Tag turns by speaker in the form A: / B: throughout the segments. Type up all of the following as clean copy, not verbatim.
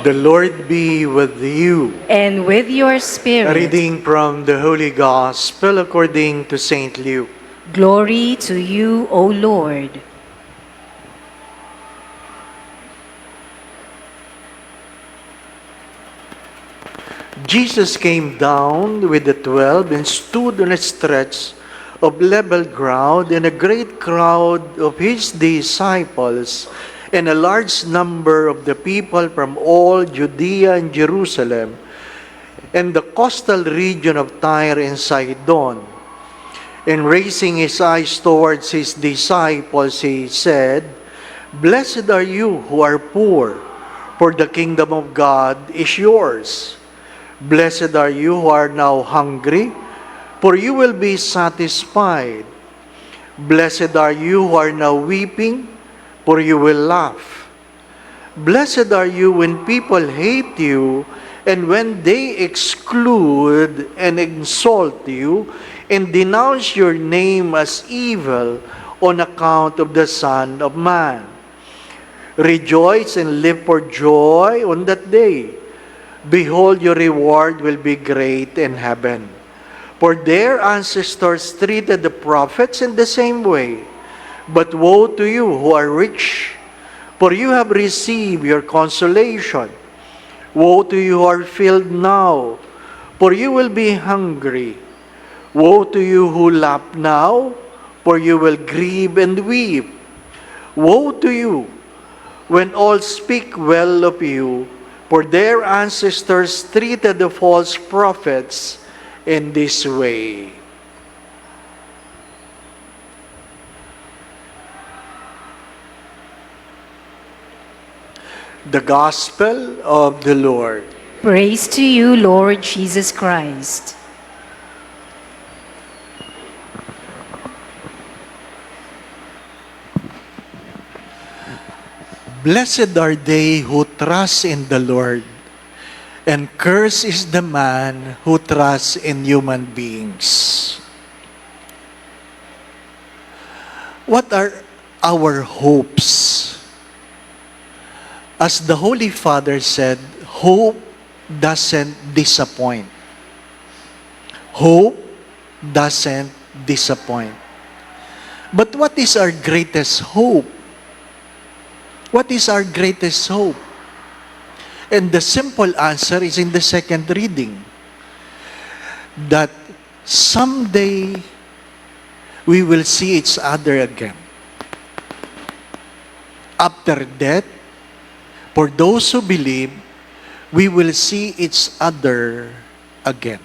A: The Lord be with you.
B: And with your
A: A
B: spirit.
A: reading from the Holy Gospel according to St. Luke.
B: Glory to you, O Lord.
A: Jesus came down with the 12 and stood on a stretch of level ground, and a great crowd of his disciples and a large number of the people from all Judea and Jerusalem and the coastal region of Tyre and Sidon. And raising his eyes towards his disciples, he said, "Blessed are you who are poor, for the kingdom of God is yours. Blessed are you who are now hungry, for you will be satisfied. Blessed are you who are now weeping, for you will laugh. Blessed are you when people hate you, and when they exclude and insult you, and denounce your name as evil on account of the Son of Man. Rejoice and live for joy on that day. Behold, your reward will be great in heaven. For their ancestors treated the prophets in the same way. But woe to you who are rich, for you have received your consolation. Woe to you who are filled now, for you will be hungry. Woe to you who laugh now, for you will grieve and weep. Woe to you when all speak well of you, for their ancestors treated the false prophets in this way." The Gospel of the Lord.
B: Praise to you, Lord Jesus Christ.
A: Blessed are they who trust in the Lord, and cursed is the man who trusts in human beings. What are our hopes? As the Holy Father said, hope doesn't disappoint. Hope doesn't disappoint. But what is our greatest hope? What is our greatest hope? And the simple answer is in the second reading, that someday we will see each other again. After death, for those who believe, we will see each other again.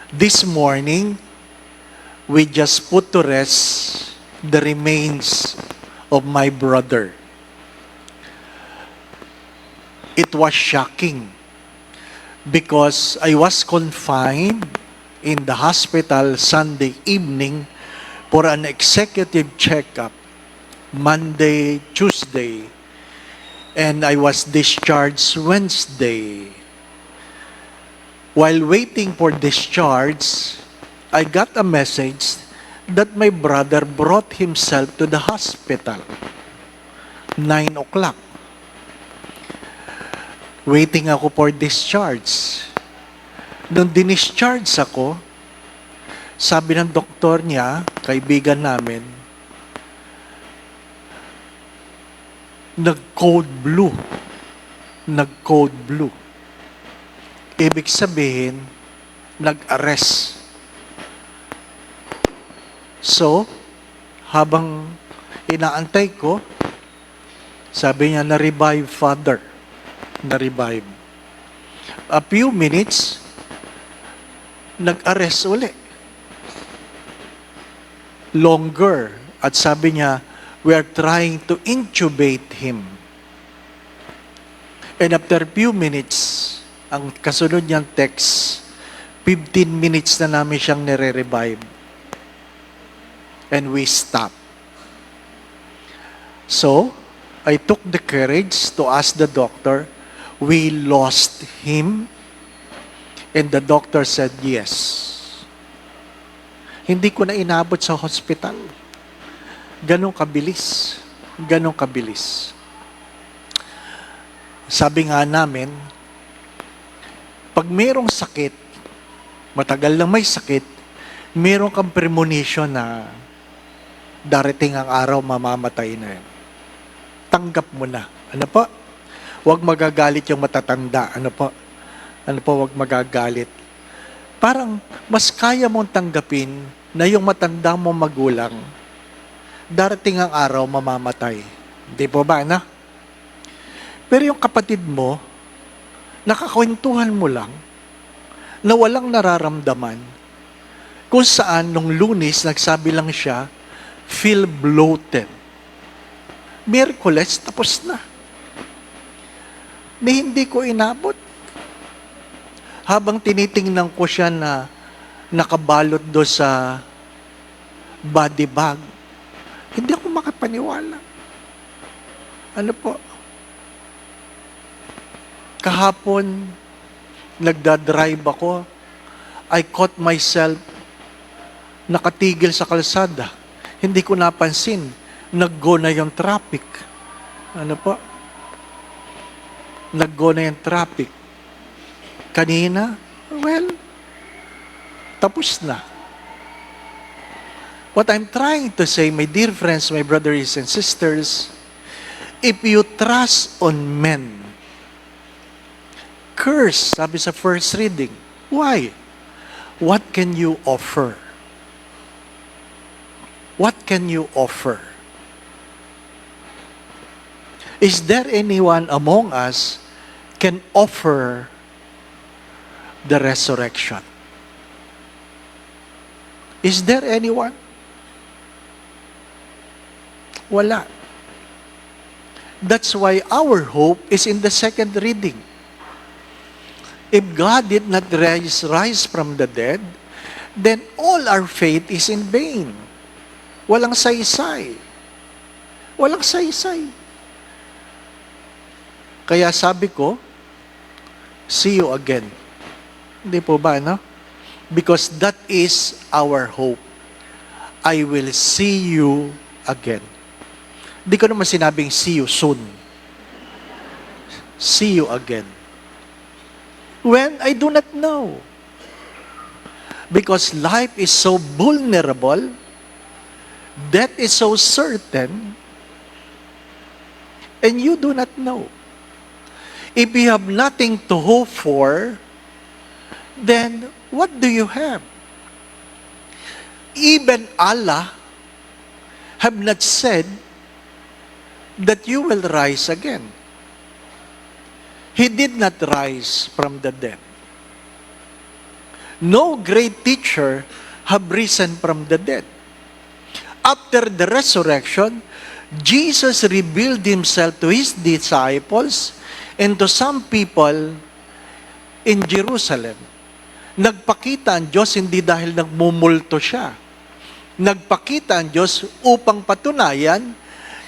A: This morning, we just put to rest the remains of my brother. It was shocking because I was confined in the hospital Sunday evening for an executive checkup, Monday, Tuesday, and I was discharged Wednesday. While waiting for discharge, I got a message that my brother brought himself to the hospital. 9 o'clock. Waiting ako for discharge. Nung dinischarge ako, sabi ng doktor niya, kaibigan namin, nag-code blue. Nag-code blue. Ibig sabihin, nag-arrest. So, habang inaantay ko, sabi niya, na-revive, Father. Na-revive. A few minutes, nag-arrest uli. Longer. At sabi niya, we are trying to intubate him. And after few minutes, ang kasunod niyang text, 15 minutes na namin siyang nire-revive. And we stopped. So, I took the courage to ask the doctor, we lost him? And the doctor said, yes. Hindi ko na inabot sa hospital. Ganong kabilis. Ganong kabilis. Sabi nga namin, pag merong sakit, matagal lang may sakit, meron kang premonition na darating ang araw, mamamatay na yan. Tanggap mo na. Ano po? Huwag magagalit yung matatanda. Ano po? Ano po, huwag magagalit. Parang mas kaya mong tanggapin na yung matanda mo magulang, darating ang araw, mamamatay. Hindi po ba, na? Pero yung kapatid mo, nakakwentuhan mo lang, na walang nararamdaman, kung saan nung Lunes, nagsabi lang siya, feel bloated. Miyerkules, tapos na. Ni hindi ko inabot. Habang tinitingnan ko siya na nakabalot do sa body bag, hindi ako makapaniwala. Ano po? Kahapon, nagdadrive ako, I caught myself nakatigil sa kalsada. Hindi ko napansin, nag-go na yung traffic. Ano po? Nag-go na yung traffic. Kanina, well, tapos na. What I'm trying to say, my dear friends, my brothers and sisters, if you trust on men, curse, sabi sa first reading. Why? What can you offer? What can you offer? Is there anyone among us can offer the resurrection? Is there anyone? Wala. That's why our hope is in the second reading. If God did not rise from the dead, then all our faith is in vain. Walang saysay. Walang saysay. Kaya sabi ko, see you again. Hindi po ba, no? Because that is our hope. I will see you again. Hindi ko naman sinabing see you soon. See you again. When? I do not know. Because life is so vulnerable, death is so certain, and you do not know. If you have nothing to hope for, then what do you have? Even Allah have not said that you will rise again. He did not rise from the dead. No great teacher have risen from the dead. After the resurrection, Jesus revealed himself to his disciples and to some people in Jerusalem. Nagpakita ang Diyos hindi dahil nagmumulto siya. Nagpakita ang Diyos upang patunayan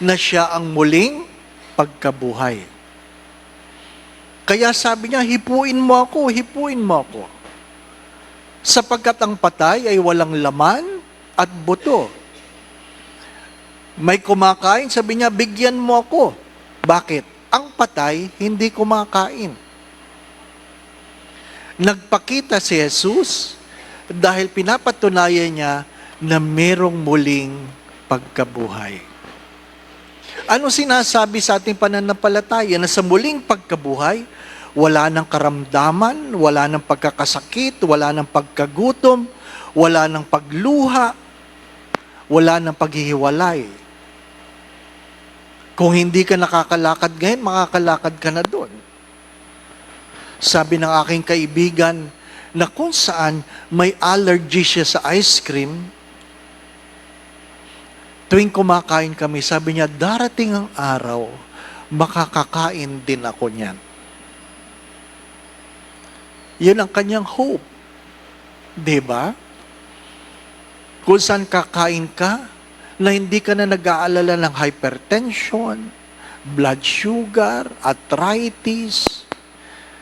A: na siya ang muling pagkabuhay. Kaya sabi niya, hipuin mo ako, hipuin mo ako. Sapagkat ang patay ay walang laman at buto. May kumakain, sabi niya, bigyan mo ako. Bakit? Ang patay, hindi kumakain. Nagpakita si Jesus dahil pinapatunayan niya na merong muling pagkabuhay. Ano sinasabi sa ating pananampalataya? Na sa muling pagkabuhay, wala ng karamdaman, wala ng pagkakasakit, wala ng pagkagutom, wala ng pagluha, wala ng paghihiwalay. Kung hindi ka nakakalakad ngayon, makakalakad ka na doon. Sabi ng aking kaibigan na kung saan may allergy siya sa ice cream, tuwing kumakain kami, sabi niya, darating ang araw, makakakain din ako niyan. Yun ang kanyang hope. Diba? Kung saan kakain ka, na hindi ka na nag-aalala ng hypertension, blood sugar, arthritis,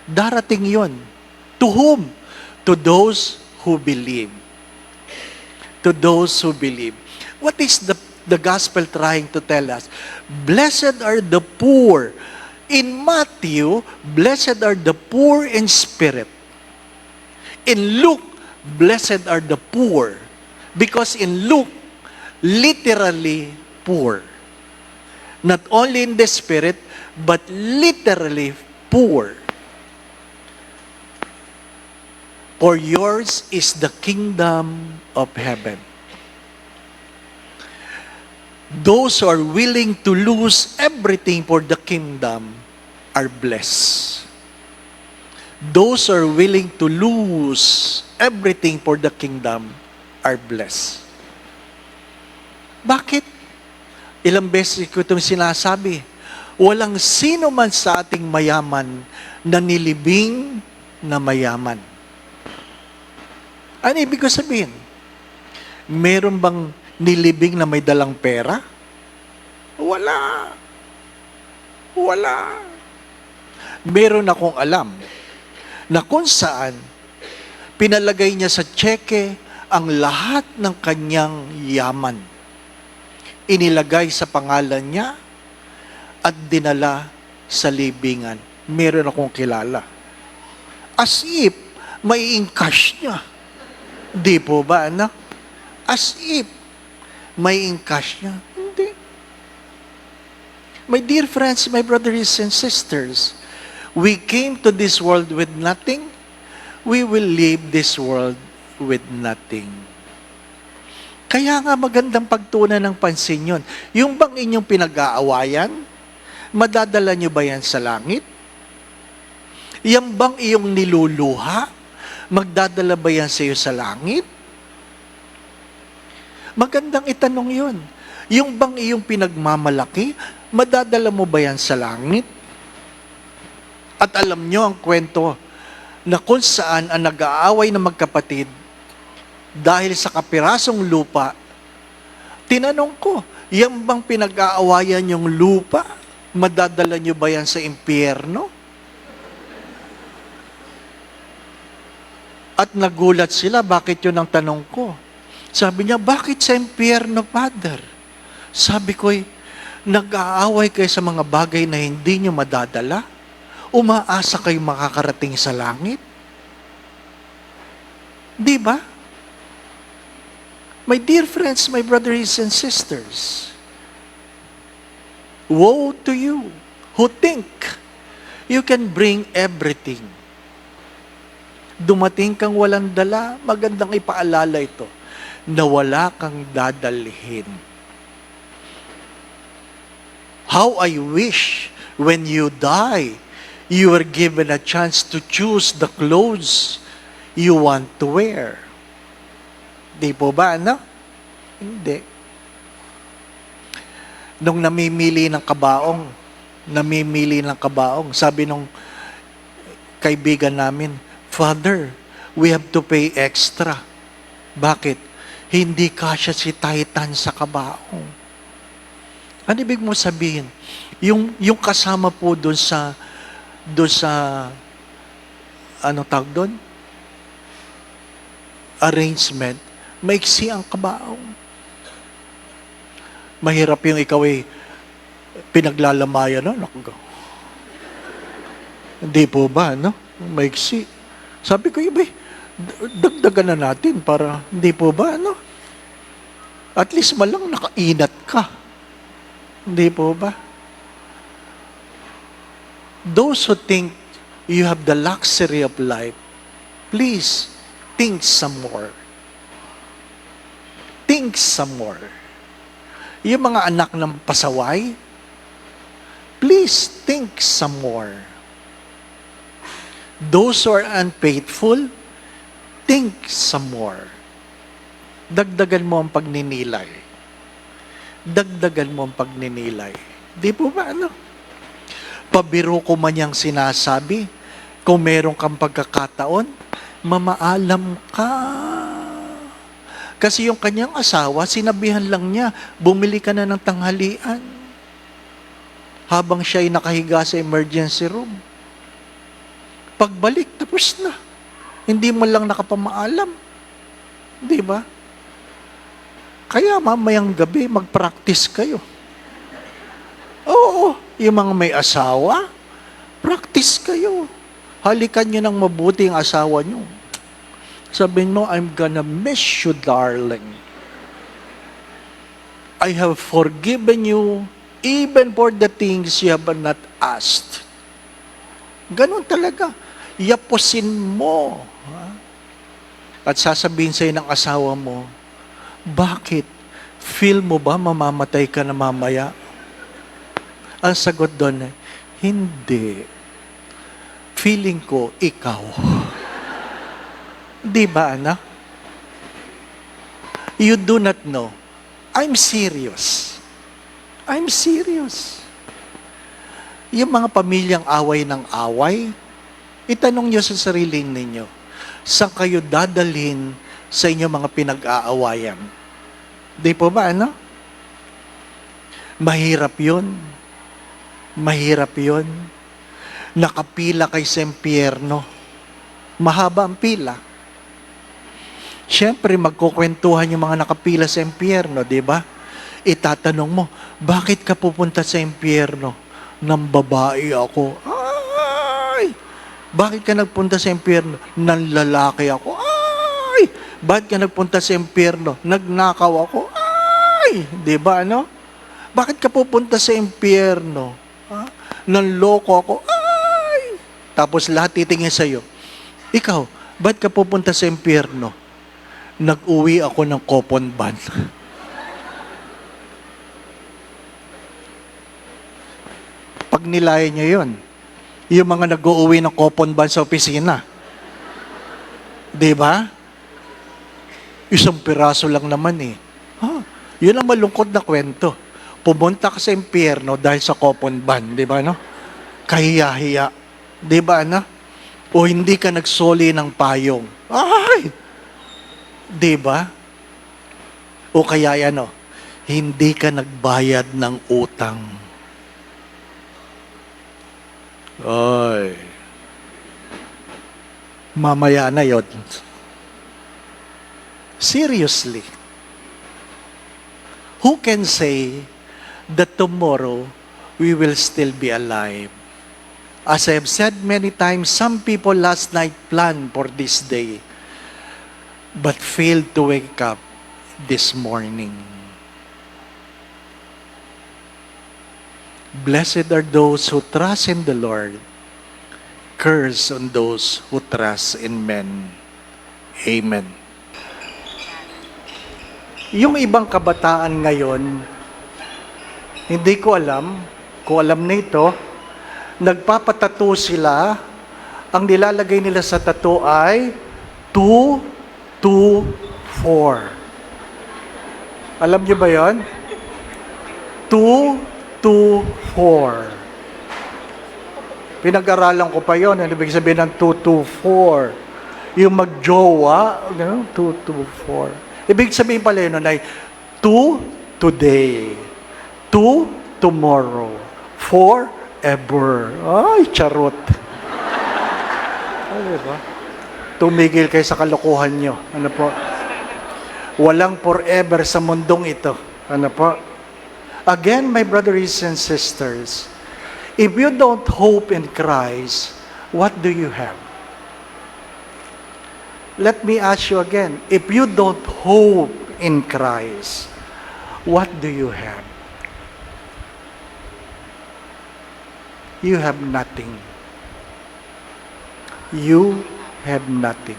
A: darating yon. To whom? To those who believe. To those who believe. What is the gospel trying to tell us? Blessed are the poor In Matthew, blessed are the poor in spirit. In Luke, blessed are the poor. Because in Luke, literally poor. Not only in the spirit, but literally poor. For yours is the kingdom of heaven. Those who are willing to lose everything for the kingdom are blessed. Those who are willing to lose everything for the kingdom are blessed. Bakit? Ilang beses ko itong sinasabi. Walang sino man sa ating mayaman na nilibing na mayaman. Ano ibig ko sabihin? Meron bang nilibing na may dalang pera? Wala. Wala. Meron akong alam na kung saan pinalagay niya sa tseke ang lahat ng kanyang yaman. Inilagay sa pangalan niya at dinala sa libingan. Meron akong kilala. As if may encash niya. Di po ba, anak? As if may encash niya. Hindi. My dear friends, my brothers and sisters, we came to this world with nothing. We will leave this world with nothing. Kaya nga magandang pagtunan ng pansin yun. Yung bang inyong pinag-aawayan, madadala nyo ba yan sa langit? Yung bang iyong niluluha, magdadala ba yan sa iyo sa langit? Magandang itanong yun. Yung bang iyong pinagmamalaki, madadala mo ba yan sa langit? At alam nyo ang kwento na kung saan ang nag-aaway na magkapatid dahil sa kapirasong lupa, tinanong ko, yan bang pinag-aawayan yung lupa, madadala nyo ba yan sa impyerno? At nagulat sila, bakit yun ang tanong ko? Sabi niya, bakit sa impyerno, Father? Sabi ko, nag-aaway kayo sa mga bagay na hindi nyo madadala? Umaasa kayo makakarating sa langit? Di ba? My dear friends, my brothers and sisters, woe to you who think you can bring everything. Dumating kang walang dala, magandang ipaalala ito, na wala kang dadalhin. How I wish when you die, you are given a chance to choose the clothes you want to wear. Di po ba, ano? Hindi. Nung namimili ng kabaong, sabi nung kaibigan namin, Father, we have to pay extra. Bakit? Hindi kasya si Titan sa kabaong. Ano ibig mo sabihin? Yung kasama po doon sa ano tawag doon? Arrangement, maiksi ang kabaong. Mahirap yung ikaw ay pinaglalamayan, no? Hindi po ba, no? Maiksi. Sabi ko, iba, dagdagan na natin para, hindi po ba, no? At least malang nakainat ka. Hindi po ba? Those who think you have the luxury of life, please, think some more. Think some more. Yung mga anak ng pasaway, please think some more. Those who are unfaithful, think some more. Dagdagan mo ang pagninilay. Dagdagan mo ang pagninilay. Di po ba, ano? Pabiro ko man yung sinasabi, kung meron kang pagkakataon, mamaalam ka. Kasi yung kanyang asawa, sinabihan lang niya, bumili ka na ng tanghalian. Habang siya ay nakahiga sa emergency room. Pagbalik, tapos na. Hindi mo lang nakapamaalam. Di ba? Kaya mamayang gabi, mag-practice kayo. Oo. Yung mga may asawa, practice kayo. Halikan nyo ng mabuti ang asawa nyo. Sabihin mo, I'm gonna miss you, darling. I have forgiven you even for the things you have not asked. Ganun talaga. Yapusin mo. Ha? At sasabihin sa'yo ng asawa mo, bakit? Feel mo ba mamamatay ka na mamaya? Ang sagot doon, hindi. Feeling ko, ikaw. Di ba, anak? You do not know. I'm serious. I'm serious. Yung mga pamilyang away ng away, itanong nyo sa sarili ninyo, saan kayo dadalhin sa inyong mga pinag-aawayan? Di po ba, ano? Mahirap yun. Mahirap yun. Nakapila kay sa impyerno. Mahaba ang pila. Siyempre, magkukwentuhan yung mga nakapila sa impyerno, di ba? Itatanong mo, bakit ka pupunta sa impyerno? Nang babae ako. Ay! Bakit ka nagpunta sa impyerno? Nang lalaki ako. Ay! Bakit ka nagpunta sa impyerno? Nagnakaw ako. Ay! Di ba, ano? Bakit ka pupunta sa impyerno? Ha? Nanloko ako. Ay! Tapos lahat titingin sa'yo. Ikaw, ba't ka pupunta sa impyerno? Nag-uwi ako ng coupon ban. Pag nilayan nyo yun, yung mga nag-uuwi ng coupon ban sa opisina, di ba? Isang piraso lang naman eh. Yun ang malungkot na kwento. Pumunta ka sa impyerno dahil sa coupon ban, di ba, no? Kahiya-hiya. Di ba, ano? O hindi ka nagsoli ng payong. Ay! Di ba? O kaya ano, hindi ka nagbayad ng utang. Ay. Mamaya na yun. Seriously. Who can say that tomorrow we will still be alive? As I have said many times, some people last night planned for this day, but failed to wake up this morning. Blessed are those who trust in the Lord. Curse on those who trust in men. Amen. Yung ibang kabataan ngayon, hindi ko alam, kung alam na ito, nagpapatato sila, ang nilalagay nila sa tato ay 2, 2, 4. Alam niyo ba yon? 2, 2, 4. Pinag-aralan ko pa yon. Ano ibig sabihin ng 2, 2, 4? Yung magjowa, 2, 2, 4. Ibig sabihin pala yun ay 2, today. 2, tomorrow. 4, ever. Ay, charot. Ay, diba? Tumigil kayo sa kalokohan nyo. Ano po? Walang forever sa mundong ito. Ano po? Again, my brothers and sisters, if you don't hope in Christ, what do you have? Let me ask you again, if you don't hope in Christ, what do you have? You have nothing. You have nothing.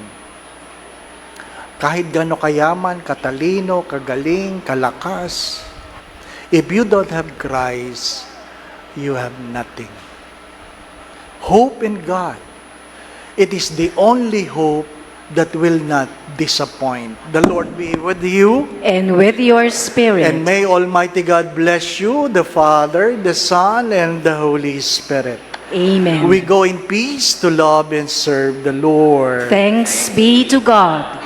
A: Kahit gaano kayaman, katalino, kagaling, kalakas, if you don't have Christ, you have nothing. Hope in God. It is the only hope that will not disappoint. The Lord be with you.
B: And with your spirit.
A: And may Almighty God bless you, the Father, the Son, and the Holy Spirit.
B: Amen.
A: We go in peace to love and serve the Lord.
B: Thanks be to God.